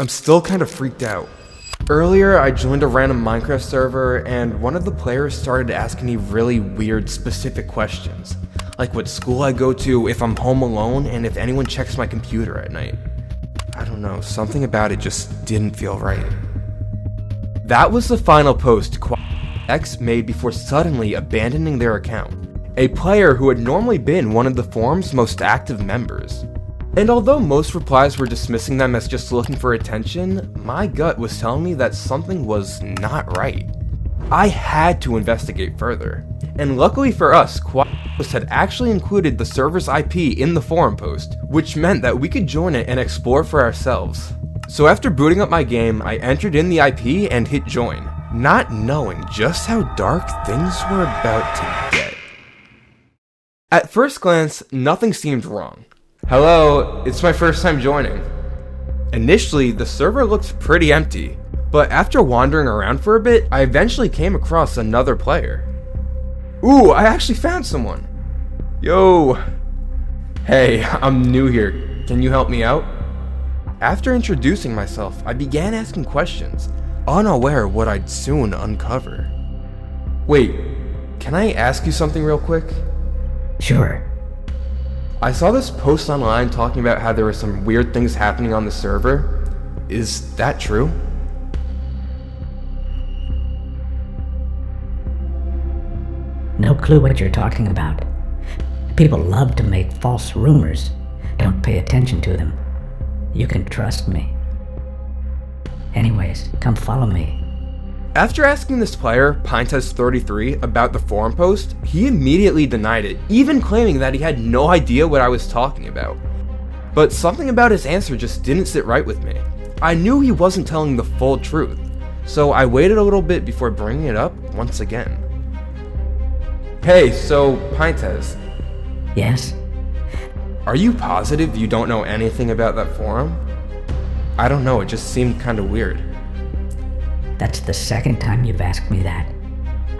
I'm still kind of freaked out. Earlier, I joined a random Minecraft server, and one of the players started asking me really weird, specific questions. Like what school I go to, if I'm home alone, and if anyone checks my computer at night. I don't know, something about it just didn't feel right. That was the final post X made before suddenly abandoning their account. A player who had normally been one of the forum's most active members. And although most replies were dismissing them as just looking for attention, my gut was telling me that something was not right. I had to investigate further. And luckily for us, Post had actually included the server's IP in the forum post, which meant that we could join it and explore for ourselves. So after booting up my game, I entered in the IP and hit join, not knowing just how dark things were about to get. At first glance, nothing seemed wrong. Hello, it's my first time joining. Initially, the server looked pretty empty, but after wandering around for a bit, I eventually came across another player. Ooh, I actually found someone. Yo. Hey, I'm new here. Can you help me out? After introducing myself, I began asking questions, unaware of what I'd soon uncover. Wait, can I ask you something real quick? Sure. I saw this post online talking about how there were some weird things happening on the server. Is that true? No clue what you're talking about. People love to make false rumors. Don't pay attention to them. You can trust me. Anyways, come follow me. After asking this player, Pinetest33, about the forum post, he immediately denied it, even claiming that he had no idea what I was talking about. But something about his answer just didn't sit right with me. I knew he wasn't telling the full truth, so I waited a little bit before bringing it up once again. Hey, so Pinetest. Yes? Are you positive you don't know anything about that forum? I don't know, it just seemed kinda weird. That's the second time you've asked me that.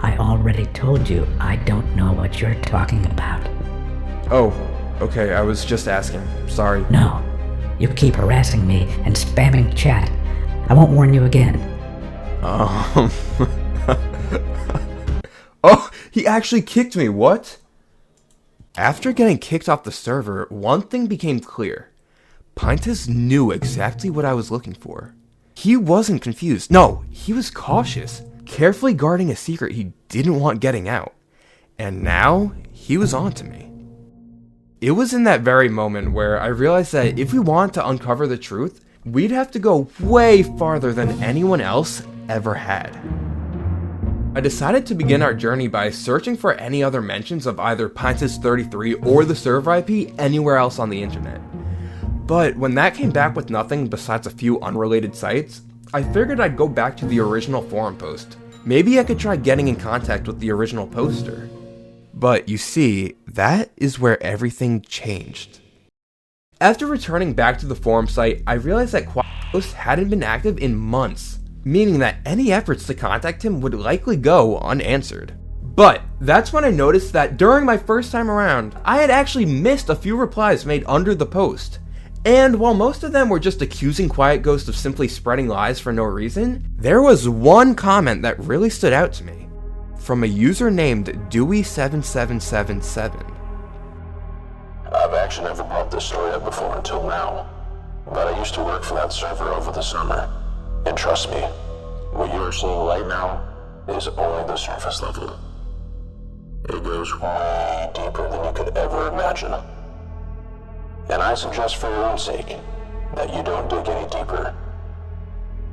I already told you I don't know what you're talking about. Oh, okay, I was just asking. Sorry. No, you keep harassing me and spamming chat. I won't warn you again. Oh, he actually kicked me, what? After getting kicked off the server, one thing became clear. Pinetest knew exactly what I was looking for. He wasn't confused. No, he was cautious, carefully guarding a secret he didn't want getting out. And now, he was on to me. It was in that very moment where I realized that if we wanted to uncover the truth, we'd have to go way farther than anyone else ever had. I decided to begin our journey by searching for any other mentions of either Pinetest33 or the server IP anywhere else on the internet. But when that came back with nothing besides a few unrelated sites, I figured I'd go back to the original forum post. Maybe I could try getting in contact with the original poster. But you see, that is where everything changed. After returning back to the forum site, I realized that Post hadn't been active in months, meaning that any efforts to contact him would likely go unanswered. But that's when I noticed that during my first time around, I had actually missed a few replies made under the post. And while most of them were just accusing Quiet Ghost of simply spreading lies for no reason, there was one comment that really stood out to me, from a user named Dewey7777. I've actually never brought this story up before until now, but I used to work for that server over the summer, and trust me, what you are seeing right now is only the surface level. It goes way deeper than you could ever imagine. And I suggest for your own sake that you don't dig any deeper.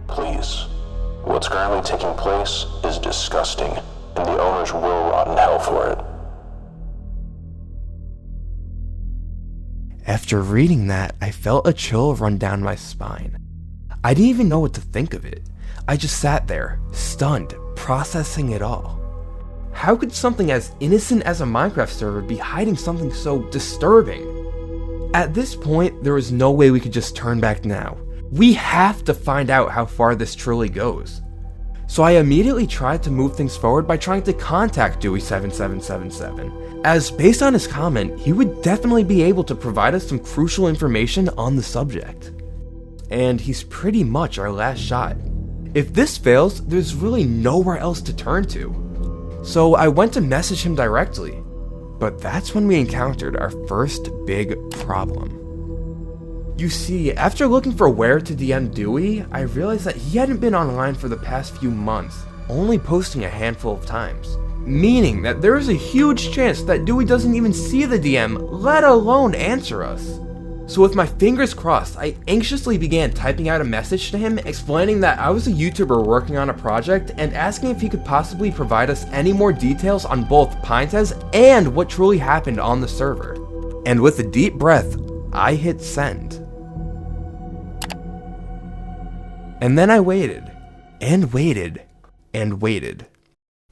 Please. What's currently taking place is disgusting, and the owners will rot in hell for it. After reading that, I felt a chill run down my spine. I didn't even know what to think of it. I just sat there, stunned, processing it all. How could something as innocent as a Minecraft server be hiding something so disturbing? At this point, there was no way we could just turn back now. We have to find out how far this truly goes. So I immediately tried to move things forward by trying to contact Dewey7777, as based on his comment, he would definitely be able to provide us some crucial information on the subject. and he's pretty much our last shot. If this fails, there's really nowhere else to turn to. So I went to message him directly, but that's when we encountered our first big problem. You see, after looking for where to DM Dewey, I realized that he hadn't been online for the past few months, only posting a handful of times. Meaning that there is a huge chance that Dewey doesn't even see the DM, let alone answer us. So with my fingers crossed, I anxiously began typing out a message to him explaining that I was a YouTuber working on a project and asking if he could possibly provide us any more details on both Pinetez and what truly happened on the server. And with a deep breath, I hit send. And then I waited, and waited, and waited.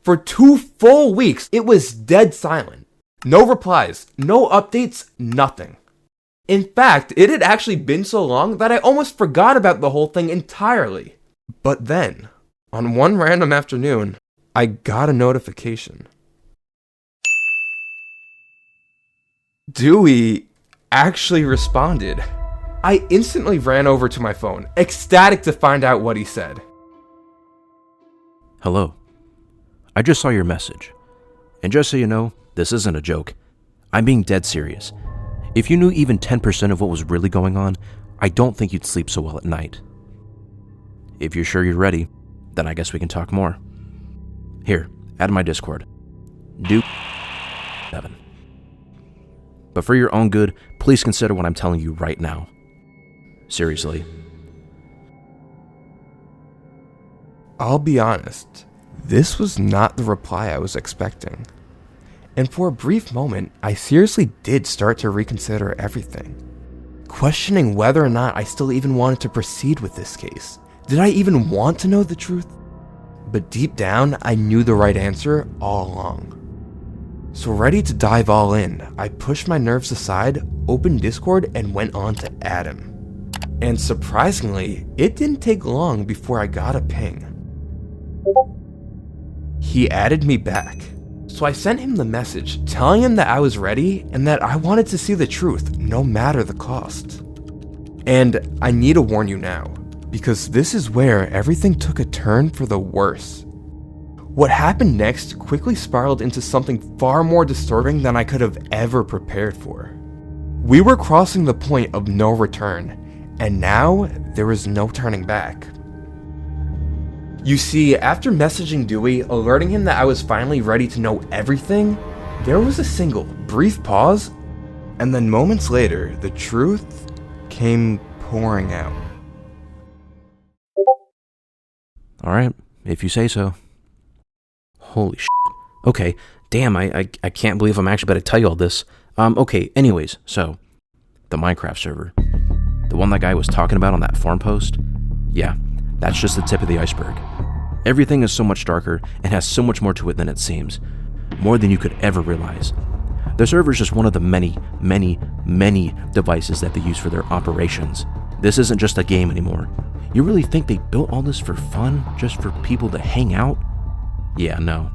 For 2 full weeks, it was dead silent. No replies, no updates, nothing. In fact, it had actually been so long that I almost forgot about the whole thing entirely. But then, on one random afternoon, I got a notification. Dewey actually responded. I instantly ran over to my phone, ecstatic to find out what he said. Hello. I just saw your message. And just so you know, this isn't a joke. I'm being dead serious. If you knew even 10% of what was really going on, I don't think you'd sleep so well at night. If you're sure you're ready, then I guess we can talk more. Here, add my Discord. Do 7. But for your own good, please consider what I'm telling you right now. Seriously. I'll be honest, this was not the reply I was expecting. And for a brief moment, I seriously did start to reconsider everything. Questioning whether or not I still even wanted to proceed with this case. Did I even want to know the truth? But deep down, I knew the right answer all along. So ready to dive all in, I pushed my nerves aside, opened Discord, and went on to add him. And surprisingly, it didn't take long before I got a ping. He added me back. So I sent him the message telling him that I was ready and that I wanted to see the truth no matter the cost. And I need to warn you now, because this is where everything took a turn for the worse. What happened next quickly spiraled into something far more disturbing than I could have ever prepared for. We were crossing the point of no return, and now there was no turning back. You see, after messaging Dewey, alerting him that I was finally ready to know everything, there was a single, brief pause, and then moments later, the truth came pouring out. Alright, if you say so. Holy shit. Okay, damn, I can't believe I'm actually about to tell you all this. Okay, anyways, so, the Minecraft server. The one that guy was talking about on that forum post? Yeah, that's just the tip of the iceberg. Everything is so much darker and has so much more to it than it seems. More than you could ever realize. The server is just one of the many, many, many devices that they use for their operations. This isn't just a game anymore. You really think they built all this for fun? Just for people to hang out? Yeah, no.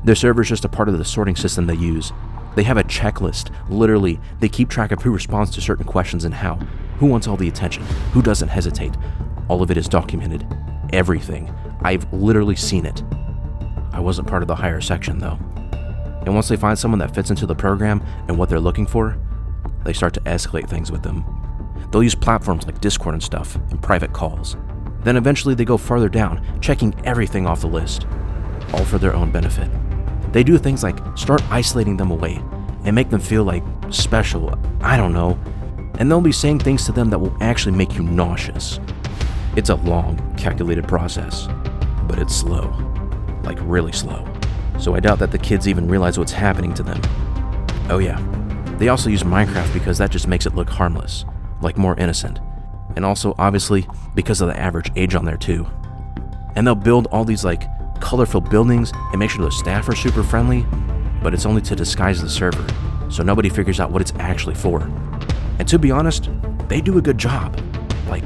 Their server is just a part of the sorting system they use. They have a checklist. Literally, they keep track of who responds to certain questions and how. Who wants all the attention? Who doesn't hesitate? All of it is documented. Everything. I've literally seen it. I wasn't part of the higher section though. And once they find someone that fits into the program and what they're looking for, they start to escalate things with them. They'll use platforms like Discord and stuff, and private calls. Then eventually they go farther down, checking everything off the list. All for their own benefit. They do things like start isolating them away and make them feel like special, I don't know. And they'll be saying things to them that will actually make you nauseous. It's a long, calculated process, but it's slow, like really slow. So I doubt that the kids even realize what's happening to them. Oh yeah, they also use Minecraft because that just makes it look harmless, like more innocent. And also, obviously, because of the average age on there too. And they'll build all these like colorful buildings and make sure the staff are super friendly, but it's only to disguise the server, so nobody figures out what it's actually for. And to be honest, they do a good job. Like,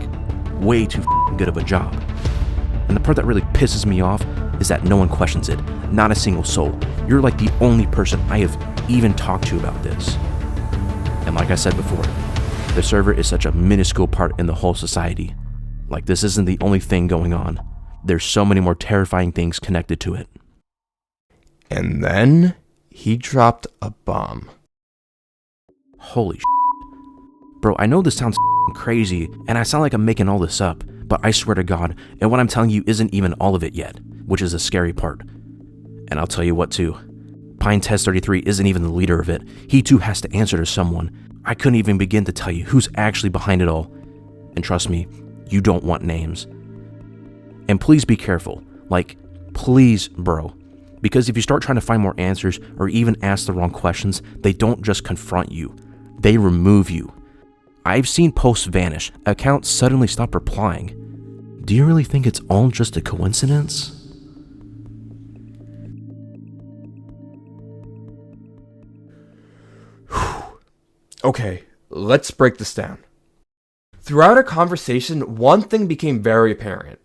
way too good of a job. And the part that really pisses me off is that no one questions it. Not a single soul. You're like the only person I have even talked to about this. And like I said before, the server is such a minuscule part in the whole society. Like, this isn't the only thing going on. There's so many more terrifying things connected to it. And then he dropped a bomb. Holy shit. Bro, I know this sounds crazy, and I sound like I'm making all this up, but I swear to God, and what I'm telling you isn't even all of it yet, which is the scary part. And I'll tell you what too. Pintez 33 isn't even the leader of it. He too has to answer to someone. I couldn't even begin to tell you who's actually behind it all. And trust me, you don't want names. And please be careful. Like, please, bro. Because if you start trying to find more answers or even ask the wrong questions, they don't just confront you. They remove you. I've seen posts vanish, accounts suddenly stop replying. Do you really think it's all just a coincidence? Okay, let's break this down. Throughout our conversation, one thing became very apparent.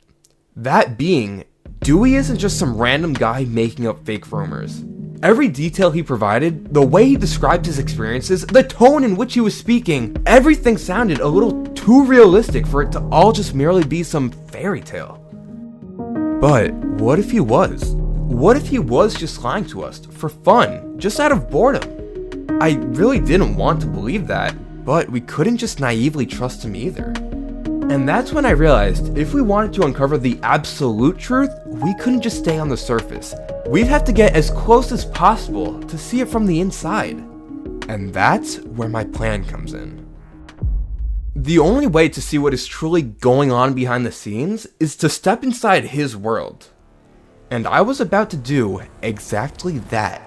That being, Dewey isn't just some random guy making up fake rumors. Every detail he provided, the way he described his experiences, the tone in which he was speaking, everything sounded a little too realistic for it to all just merely be some fairy tale. But what if he was? What if he was just lying to us for fun, just out of boredom? I really didn't want to believe that, but we couldn't just naively trust him either. And that's when I realized if we wanted to uncover the absolute truth, we couldn't just stay on the surface. We'd have to get as close as possible to see it from the inside. And that's where my plan comes in. The only way to see what is truly going on behind the scenes is to step inside his world. And I was about to do exactly that.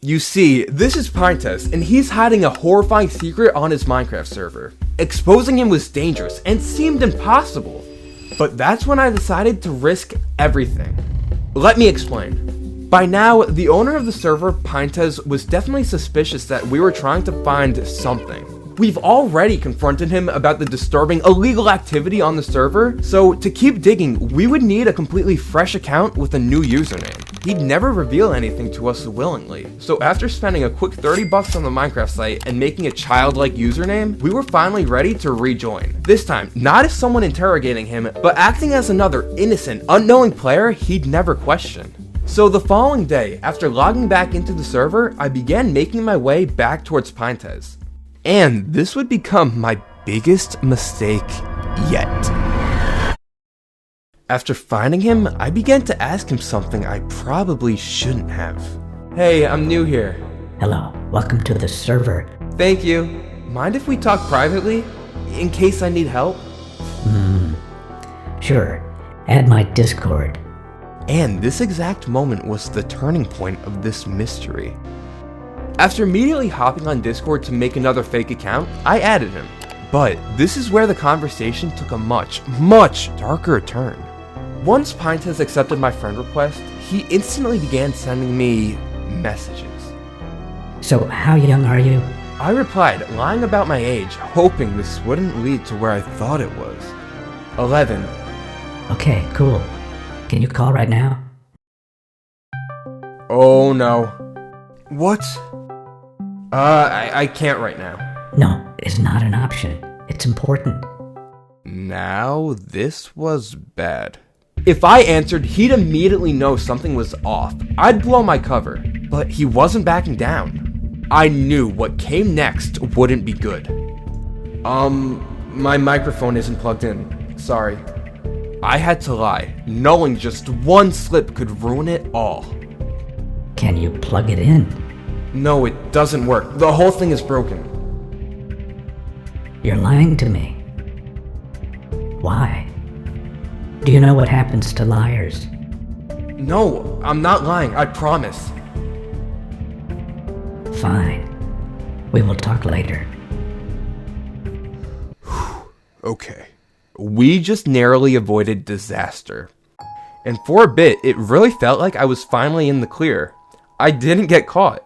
You see, this is Pintez, and he's hiding a horrifying secret on his Minecraft server. Exposing him was dangerous and seemed impossible. But that's when I decided to risk everything. Let me explain. By now, the owner of the server, Pintez, was definitely suspicious that we were trying to find something. We've already confronted him about the disturbing illegal activity on the server, so to keep digging, we would need a completely fresh account with a new username. He'd never reveal anything to us willingly, so after spending a quick $30 on the Minecraft site and making a childlike username, we were finally ready to rejoin. This time, not as someone interrogating him, but acting as another innocent, unknowing player he'd never question. So the following day, after logging back into the server, I began making my way back towards Pintez. And this would become my biggest mistake yet. After finding him, I began to ask him something I probably shouldn't have. Hey, I'm new here. Hello, welcome to the server. Thank you. Mind if we talk privately? In case I need help? Sure, add my Discord. And this exact moment was the turning point of this mystery. After immediately hopping on Discord to make another fake account, I added him. But this is where the conversation took a much darker turn. Once Pintez accepted my friend request, he instantly began sending me messages. So, how young are you? I replied, lying about my age, hoping this wouldn't lead to where I thought it was. 11. Okay, cool. Can you call right now? Oh no. What? I can't right now. No, it's not an option. It's important. Now, this was bad. If I answered, he'd immediately know something was off. I'd blow my cover, but he wasn't backing down. I knew what came next wouldn't be good. My microphone isn't plugged in. Sorry. I had to lie, knowing just one slip could ruin it all. Can you plug it in? No, it doesn't work. The whole thing is broken. You're lying to me. Why? Do you know what happens to liars? No, I'm not lying, I promise. Fine. We will talk later. Okay. We just narrowly avoided disaster. And for a bit, it really felt like I was finally in the clear. I didn't get caught.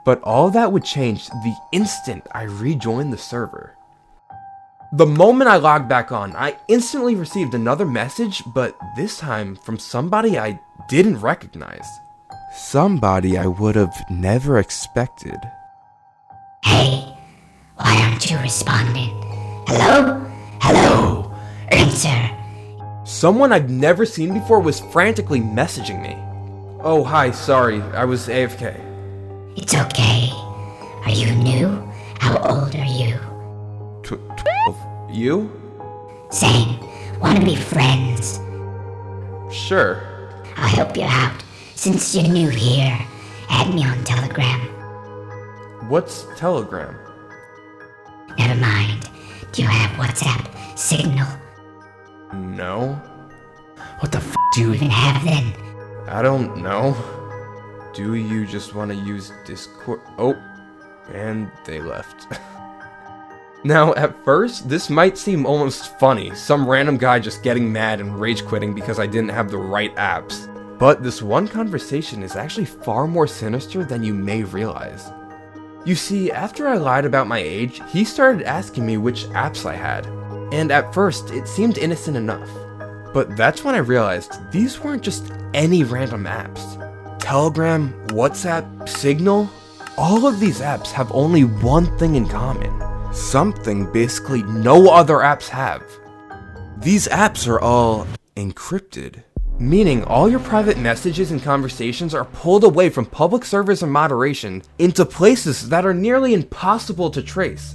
But all that would change the instant I rejoined the server. The moment I logged back on, I instantly received another message, but this time from somebody I didn't recognize. Somebody I would have never expected. Hey, why aren't you responding? Hello? Hello? Answer. Someone I've never seen before was frantically messaging me. Oh, hi, sorry, I was AFK. It's okay. Are you new? How old are you? 12. You? Same. Wanna be friends? Sure. I'll help you out. Since you're new here, add me on Telegram. What's Telegram? Never mind. Do you have WhatsApp, Signal? No. What the do you Even have then? I don't know. Do you just want to use Discord? Oh, and they left. Now, at first, this might seem almost funny, some random guy just getting mad and rage quitting because I didn't have the right apps. But this one conversation is actually far more sinister than you may realize. You see, after I lied about my age, he started asking me which apps I had. And at first, it seemed innocent enough. But that's when I realized these weren't just any random apps. Telegram, WhatsApp, Signal, all of these apps have only one thing in common. Something basically no other apps have. These apps are all encrypted, meaning all your private messages and conversations are pulled away from public servers and moderation into places that are nearly impossible to trace.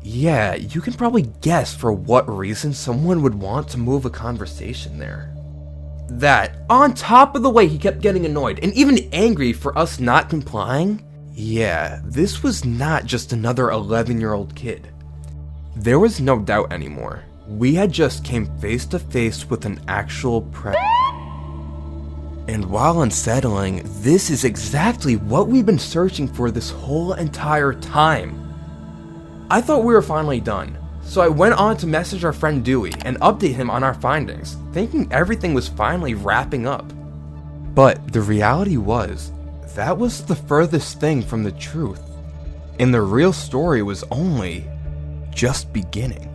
Yeah, you can probably guess for what reason someone would want to move a conversation there. That, on top of the way he kept getting annoyed and even angry for us not complying, yeah, this was not just another 11-year-old kid. There was no doubt anymore. We had just came face to face with an actual And while unsettling, this is exactly what we've been searching for this whole entire time. I thought we were finally done, so I went on to message our friend Dewey and update him on our findings, thinking everything was finally wrapping up. But the reality was, that was the furthest thing from the truth, and the real story was only just beginning.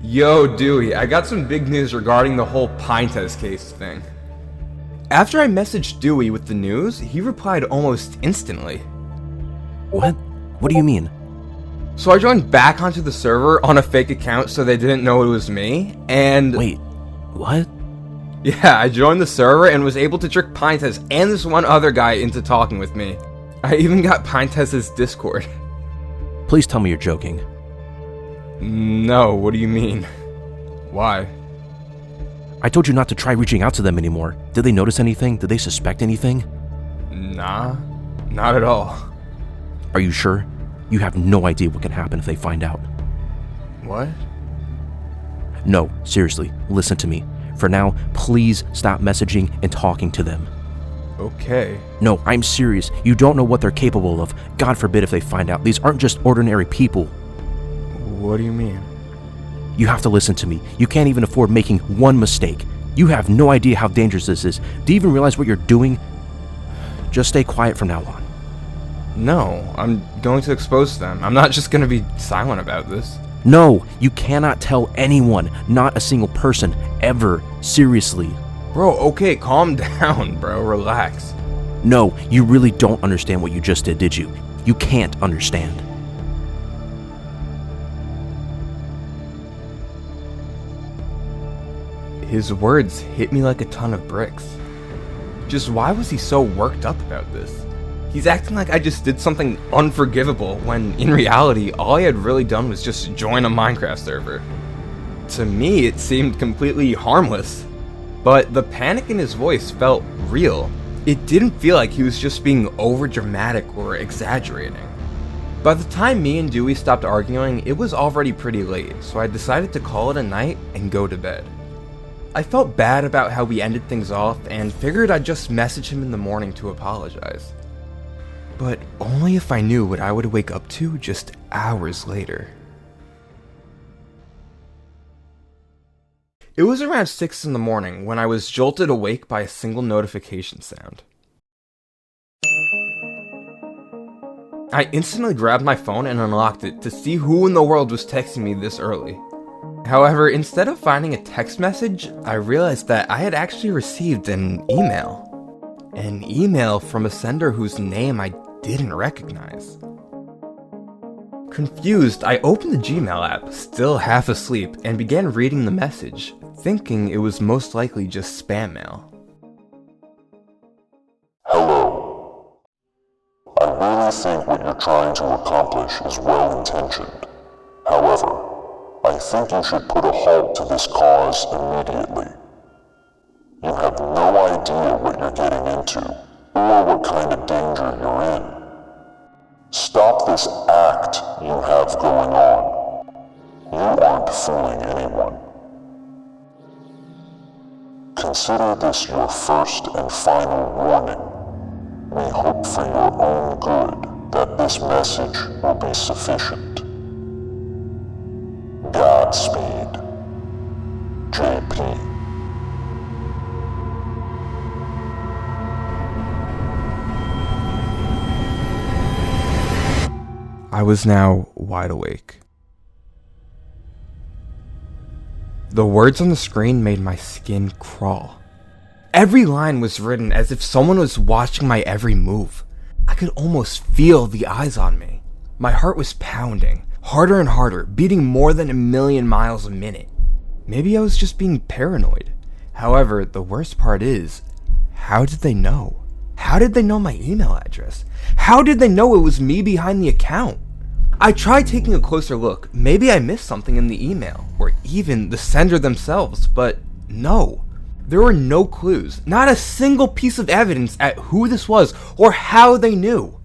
Yo, Dewey, I got some big news regarding the whole pine test case thing. After I messaged Dewey with the news, he replied almost instantly. What? What do you mean? So I joined back onto the server on a fake account so they didn't know it was me, and... Wait, what? Yeah, I joined the server and was able to trick Pinetest and this one other guy into talking with me. I even got Pinetest's Discord. Please tell me you're joking. No, what do you mean? Why? I told you not to try reaching out to them anymore. Did they notice anything? Did they suspect anything? Nah, not at all. Are you sure? You have no idea what can happen if they find out. What? No, seriously, listen to me. For now, please stop messaging and talking to them. Okay. No, I'm serious. You don't know what they're capable of. God forbid if they find out. These aren't just ordinary people. What do you mean? You have to listen to me. You can't even afford making one mistake. You have no idea how dangerous this is. Do you even realize what you're doing? Just stay quiet from now on. No, I'm going to expose them. I'm not just going to be silent about this. No, you cannot tell anyone, not a single person, ever. Seriously. Bro, okay, calm down, bro. Relax. No, you really don't understand what you just did you? You can't understand. His words hit me like a ton of bricks. Just why was he so worked up about this? He's acting like I just did something unforgivable, when in reality, all I had really done was just join a Minecraft server. To me, it seemed completely harmless. But the panic in his voice felt real. It didn't feel like he was just being overdramatic or exaggerating. By the time me and Dewey stopped arguing, it was already pretty late, so I decided to call it a night and go to bed. I felt bad about how we ended things off and figured I'd just message him in the morning to apologize. But only if I knew what I would wake up to just hours later. It was around 6 in the morning when I was jolted awake by a single notification sound. I instantly grabbed my phone and unlocked it to see who in the world was texting me this early. However, instead of finding a text message, I realized that I had actually received an email. An email from a sender whose name I didn't recognize. Confused, I opened the Gmail app, still half asleep, and began reading the message, thinking it was most likely just spam mail. Hello. I really think what you're trying to accomplish is well-intentioned. However, I think you should put a halt to this cause immediately. You have no idea what you're getting into, or what kind of danger you're in. Stop this act you have going on. You aren't fooling anyone. Consider this your first and final warning. We hope for your own good that this message will be sufficient. Godspeed. JP. I was now wide awake. The words on the screen made my skin crawl. Every line was written as if someone was watching my every move. I could almost feel the eyes on me. My heart was pounding, harder and harder, beating more than 1,000,000 miles a minute. Maybe I was just being paranoid. However, the worst part is, how did they know? How did they know my email address? How did they know it was me behind the account? I tried taking a closer look. Maybe I missed something in the email, or even the sender themselves, but no. There were no clues, not a single piece of evidence at who this was or how they knew.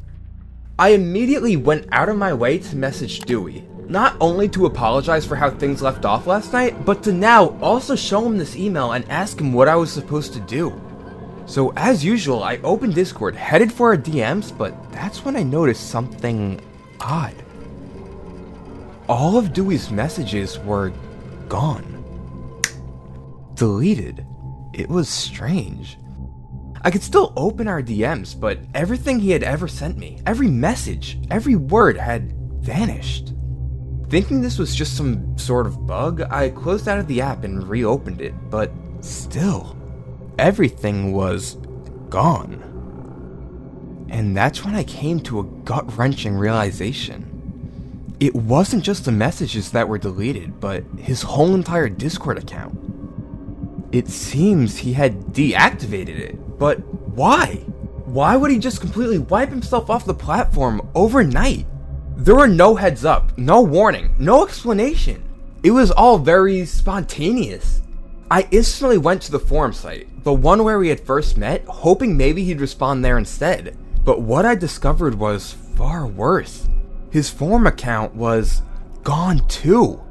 I immediately went out of my way to message Dewey, not only to apologize for how things left off last night, but to now also show him this email and ask him what I was supposed to do. So as usual, I opened Discord, headed for our DMs, but that's when I noticed something odd. All of Dewey's messages were gone. Deleted. It was strange. I could still open our DMs, but everything he had ever sent me, every message, every word had vanished. Thinking this was just some sort of bug, I closed out of the app and reopened it, but still, everything was gone. And that's when I came to a gut-wrenching realization. It wasn't just the messages that were deleted, but his whole entire Discord account. It seems he had deactivated it, but why? Why would he just completely wipe himself off the platform overnight? There were no heads up, no warning, no explanation. It was all very spontaneous. I instantly went to the forum site, the one where we had first met, hoping maybe he'd respond there instead. But what I discovered was far worse. His forum account was gone too.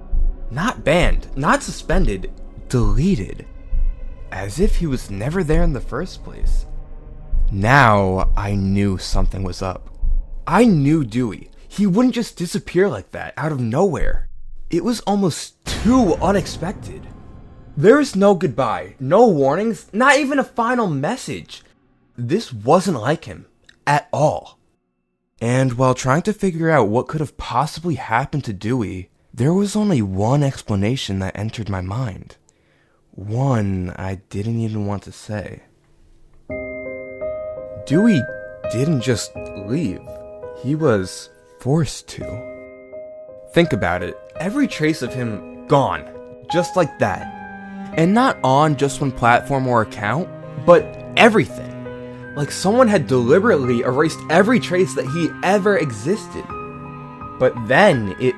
Not banned, not suspended, deleted. As if he was never there in the first place. Now I knew something was up. I knew Dewey. He wouldn't just disappear like that out of nowhere. It was almost too unexpected. There was no goodbye, no warnings, not even a final message. This wasn't like him at all. And while trying to figure out what could have possibly happened to Dewey, there was only one explanation that entered my mind. One I didn't even want to say. Dewey didn't just leave. He was forced to. Think about it. Every trace of him gone. Just like that. And not on just one platform or account, but everything. Like someone had deliberately erased every trace that he ever existed. But then it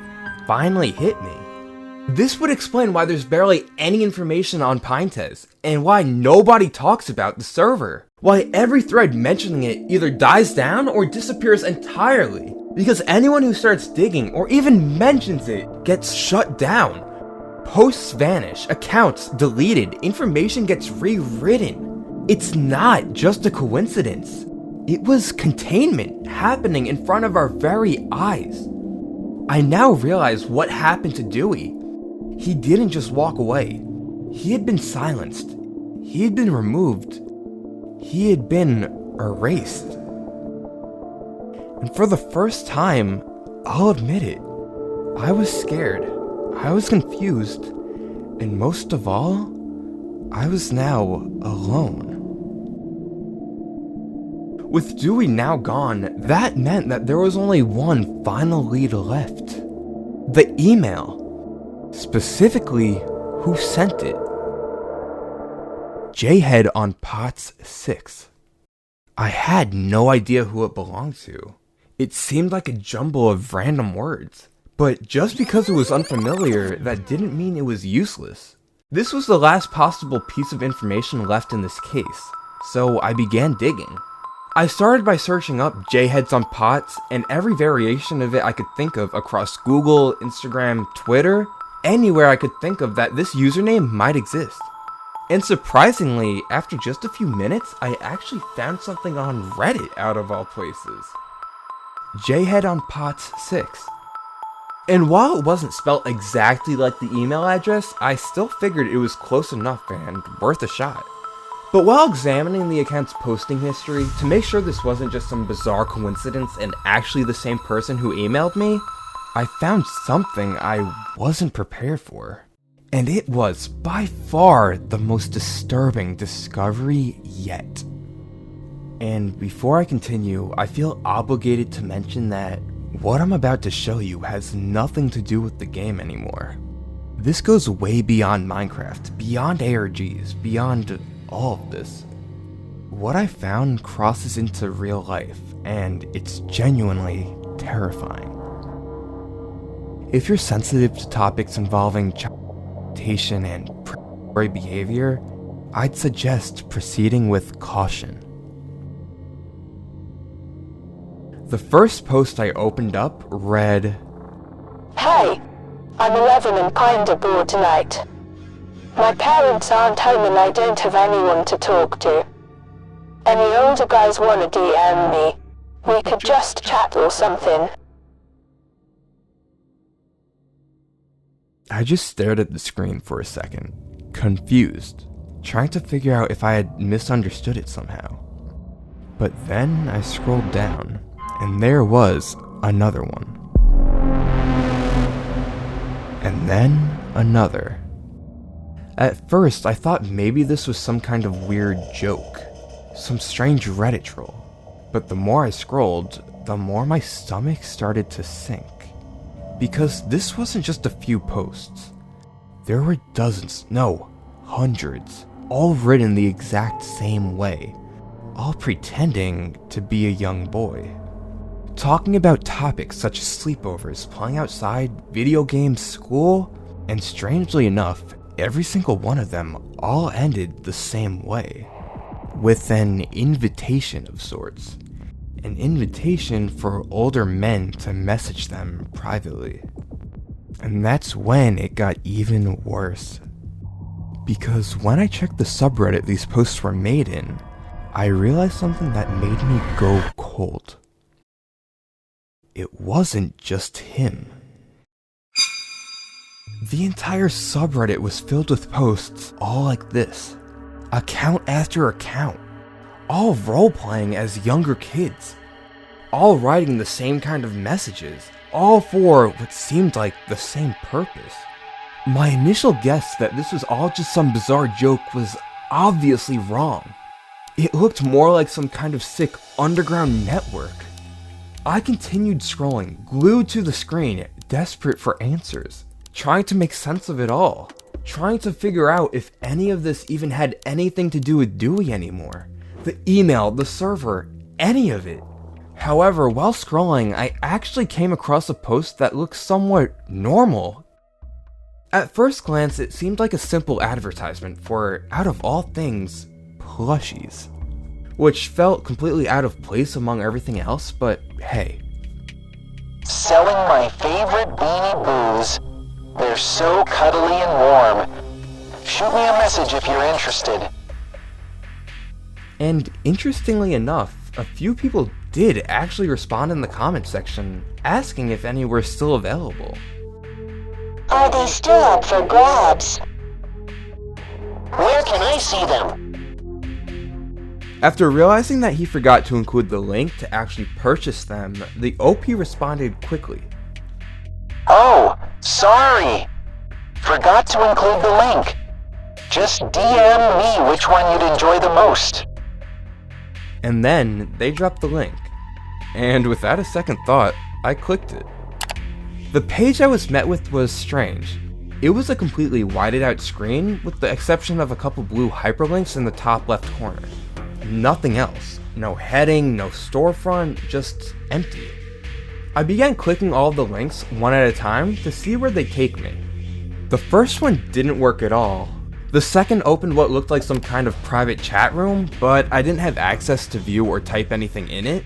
finally hit me. This would explain why there's barely any information on Pinetez, and why nobody talks about the server. Why every thread mentioning it either dies down or disappears entirely. Because anyone who starts digging or even mentions it gets shut down. Posts vanish, accounts deleted, information gets rewritten. It's not just a coincidence. It was containment happening in front of our very eyes. I now realize what happened to Dewey. He didn't just walk away. He had been silenced. He had been removed. He had been erased. And for the first time, I'll admit it, I was scared. I was confused. And most of all, I was now alone. With Dewey now gone, that meant that there was only one final lead left. The email. Specifically, who sent it. Jhead on Pots 6. I had no idea who it belonged to. It seemed like a jumble of random words. But just because it was unfamiliar, that didn't mean it was useless. This was the last possible piece of information left in this case, so I began digging. I started by searching up Jheads on Pots and every variation of it I could think of across Google, Instagram, Twitter, anywhere I could think of that this username might exist. And surprisingly, after just a few minutes, I actually found something on Reddit out of all places. Jhead on Pots 6. And while it wasn't spelled exactly like the email address, I still figured it was close enough and worth a shot. But while examining the account's posting history to make sure this wasn't just some bizarre coincidence and actually the same person who emailed me, I found something I wasn't prepared for. And it was by far the most disturbing discovery yet. And before I continue, I feel obligated to mention that what I'm about to show you has nothing to do with the game anymore. This goes way beyond Minecraft, beyond ARGs, beyond all of this. What I found crosses into real life, and it's genuinely terrifying. If you're sensitive to topics involving exploitation and predatory behavior, I'd suggest proceeding with caution. The first post I opened up read, "Hey, I'm 11 and kinda bored tonight. My parents aren't home and I don't have anyone to talk to. Any older guys wanna DM me? We could just chat or something." I just stared at the screen for a second, confused, trying to figure out if I had misunderstood it somehow. But then I scrolled down, and there was another one. And then another. At first, I thought maybe this was some kind of weird joke, some strange Reddit troll. But the more I scrolled, the more my stomach started to sink. Because this wasn't just a few posts. There were dozens, no, hundreds, all written the exact same way, all pretending to be a young boy. Talking about topics such as sleepovers, playing outside, video games, school, and strangely enough, every single one of them all ended the same way. With an invitation of sorts. An invitation for older men to message them privately. And that's when it got even worse. Because when I checked the subreddit these posts were made in, I realized something that made me go cold. It wasn't just him. The entire subreddit was filled with posts all like this. Account after account. All role-playing as younger kids. All writing the same kind of messages. All for what seemed like the same purpose. My initial guess that this was all just some bizarre joke was obviously wrong. It looked more like some kind of sick underground network. I continued scrolling, glued to the screen, desperate for answers, trying to make sense of it all, trying to figure out if any of this even had anything to do with Dewey anymore. The email, the server, any of it. However, while scrolling, I actually came across a post that looked somewhat normal. At first glance, it seemed like a simple advertisement for, out of all things, plushies. Which felt completely out of place among everything else, but hey. Selling my favorite Beanie Boos. They're so cuddly and warm. Shoot me a message if you're interested. And interestingly enough, a few people did actually respond in the comment section, asking if any were still available. Are they still up for grabs? Where can I see them? After realizing that he forgot to include the link to actually purchase them, the OP responded quickly. Oh, sorry. Forgot to include the link. Just DM me which one you'd enjoy the most. And then they dropped the link. And without a second thought, I clicked it. The page I was met with was strange. It was a completely whited out screen with the exception of a couple blue hyperlinks in the top left corner. Nothing else. No heading, no storefront, just empty. I began clicking all the links one at a time to see where they take me. The first one didn't work at all. The second opened what looked like some kind of private chat room, but I didn't have access to view or type anything in it.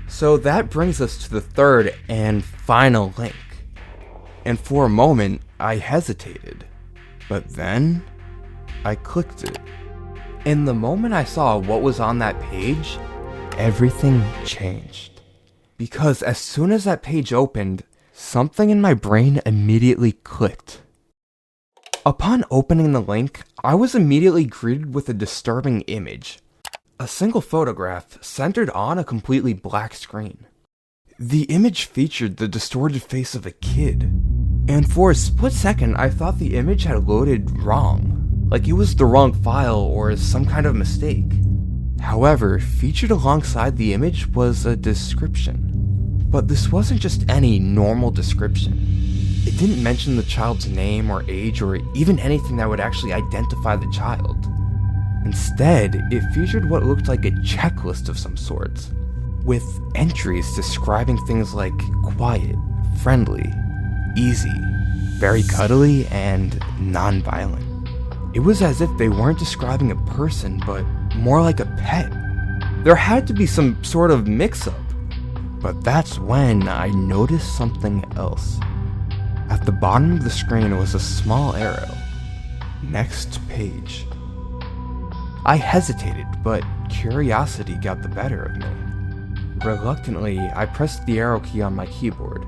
So that brings us to the third and final link. And for a moment, I hesitated. But then, I clicked it. And the moment I saw what was on that page, everything changed. Because as soon as that page opened, something in my brain immediately clicked. Upon opening the link, I was immediately greeted with a disturbing image. A single photograph centered on a completely black screen. The image featured the distorted face of a kid. And for a split second, I thought the image had loaded wrong. Like it was the wrong file or some kind of mistake. However, featured alongside the image was a description. But this wasn't just any normal description. It didn't mention the child's name or age or even anything that would actually identify the child. Instead, it featured what looked like a checklist of some sort, with entries describing things like quiet, friendly, easy, very cuddly, and non-violent. It was as if they weren't describing a person, but more like a pet. There had to be some sort of mix-up. But that's when I noticed something else. At the bottom of the screen was a small arrow. Next page. I hesitated, but curiosity got the better of me. Reluctantly, I pressed the arrow key on my keyboard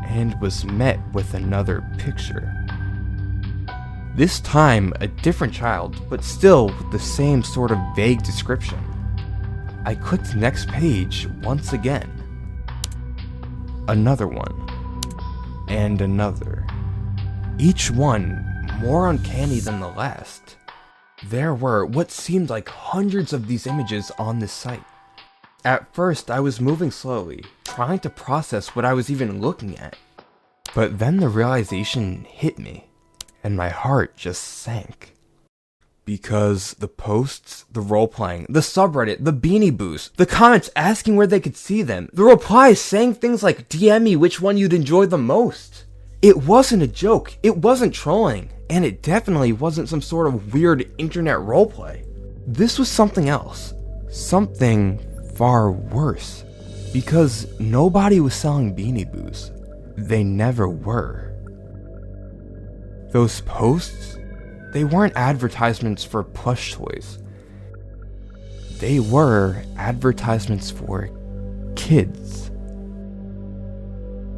and was met with another picture. This time, a different child, but still with the same sort of vague description. I clicked next page once again. Another one. And another. Each one more uncanny than the last. There were what seemed like hundreds of these images on this site. At first, I was moving slowly, trying to process what I was even looking at. But then the realization hit me, and my heart just sank. Because the posts, the role-playing, the subreddit, the Beanie Boos, the comments asking where they could see them, the replies saying things like DM me which one you'd enjoy the most. It wasn't a joke, it wasn't trolling, and it definitely wasn't some sort of weird internet roleplay. This was something else. Something far worse. Because nobody was selling Beanie Boos. They never were. Those posts? They weren't advertisements for plush toys. They were advertisements for kids.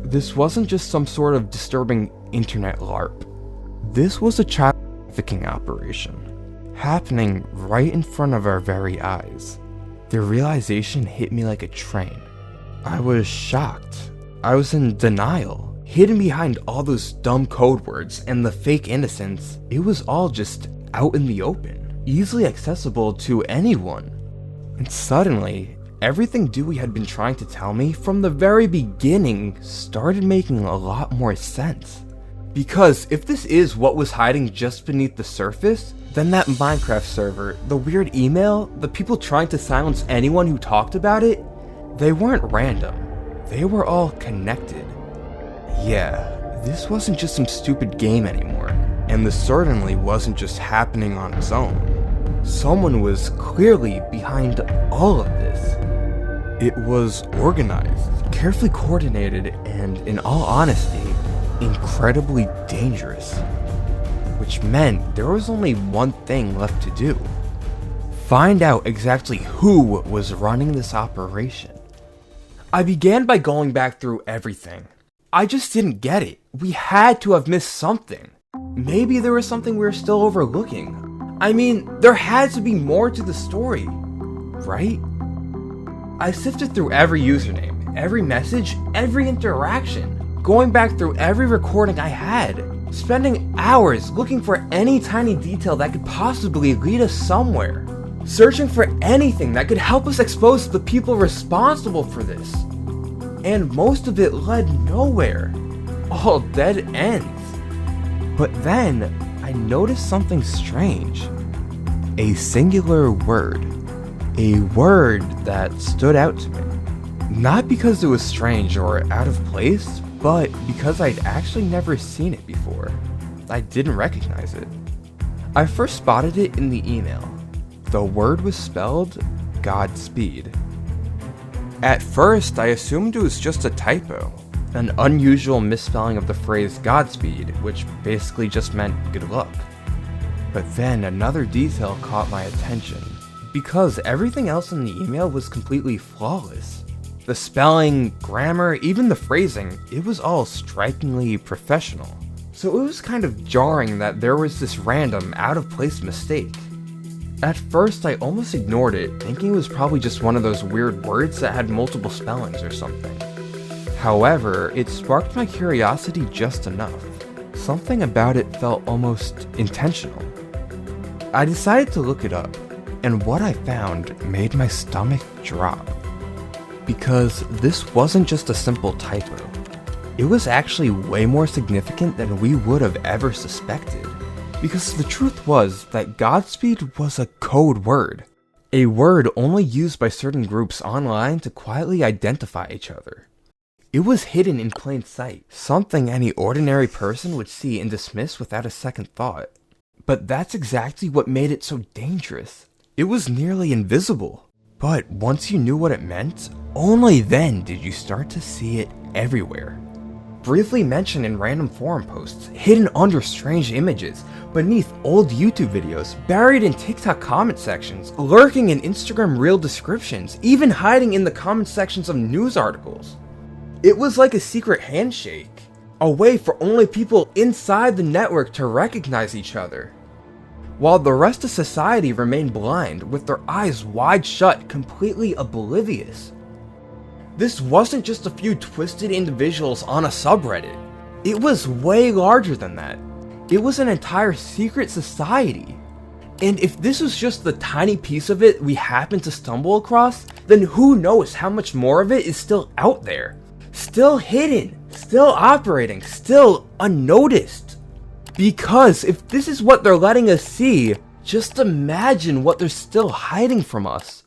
This wasn't just some sort of disturbing internet LARP. This was a child trafficking operation, happening right in front of our very eyes. The realization hit me like a train. I was shocked. I was in denial. Hidden behind all those dumb code words and the fake innocence, it was all just out in the open, easily accessible to anyone. And suddenly, everything Dewey had been trying to tell me from the very beginning started making a lot more sense. Because if this is what was hiding just beneath the surface, then that Minecraft server, the weird email, the people trying to silence anyone who talked about it, they weren't random. They were all connected. Yeah, this wasn't just some stupid game anymore, and this certainly wasn't just happening on its own. Someone was clearly behind all of this. It was organized, carefully coordinated, and in all honesty, incredibly dangerous. Which meant there was only one thing left to do. Find out exactly who was running this operation. I began by going back through everything. I just didn't get it. We had to have missed something. Maybe there was something we were still overlooking. I mean, there had to be more to the story, right? I sifted through every username, every message, every interaction, going back through every recording I had, spending hours looking for any tiny detail that could possibly lead us somewhere. searching for anything that could help us expose the people responsible for this. And most of it led nowhere. All dead ends. But then, I noticed something strange. A singular word. A word that stood out to me. Not because it was strange or out of place, but because I'd actually never seen it before. I didn't recognize it. I first spotted it in the email. The word was spelled Godspeed. At first, I assumed it was just a typo, an unusual misspelling of the phrase Godspeed, which basically just meant good luck. But then another detail caught my attention, because everything else in the email was completely flawless. The spelling, grammar, even the phrasing, it was all strikingly professional. So it was kind of jarring that there was this random, out-of-place mistake. At first, I almost ignored it, thinking it was probably just one of those weird words that had multiple spellings or something. However, it sparked my curiosity just enough. Something about it felt almost intentional. I decided to look it up, and what I found made my stomach drop. Because this wasn't just a simple typo. It was actually way more significant than we would have ever suspected. Because the truth was that Godspeed was a code word. A word only used by certain groups online to quietly identify each other. It was hidden in plain sight, something any ordinary person would see and dismiss without a second thought. But that's exactly what made it so dangerous. It was nearly invisible. But once you knew what it meant, only then did you start to see it everywhere. Briefly mentioned in random forum posts, hidden under strange images, beneath old YouTube videos, buried in TikTok comment sections, lurking in Instagram reel descriptions, even hiding in the comment sections of news articles. It was like a secret handshake, a way for only people inside the network to recognize each other. While the rest of society remained blind, with their eyes wide shut, completely oblivious. This wasn't just a few twisted individuals on a subreddit. It was way larger than that. It was an entire secret society. And if this was just the tiny piece of it we happened to stumble across, then who knows how much more of it is still out there. Still hidden, still operating, still unnoticed. Because if this is what they're letting us see, just imagine what they're still hiding from us.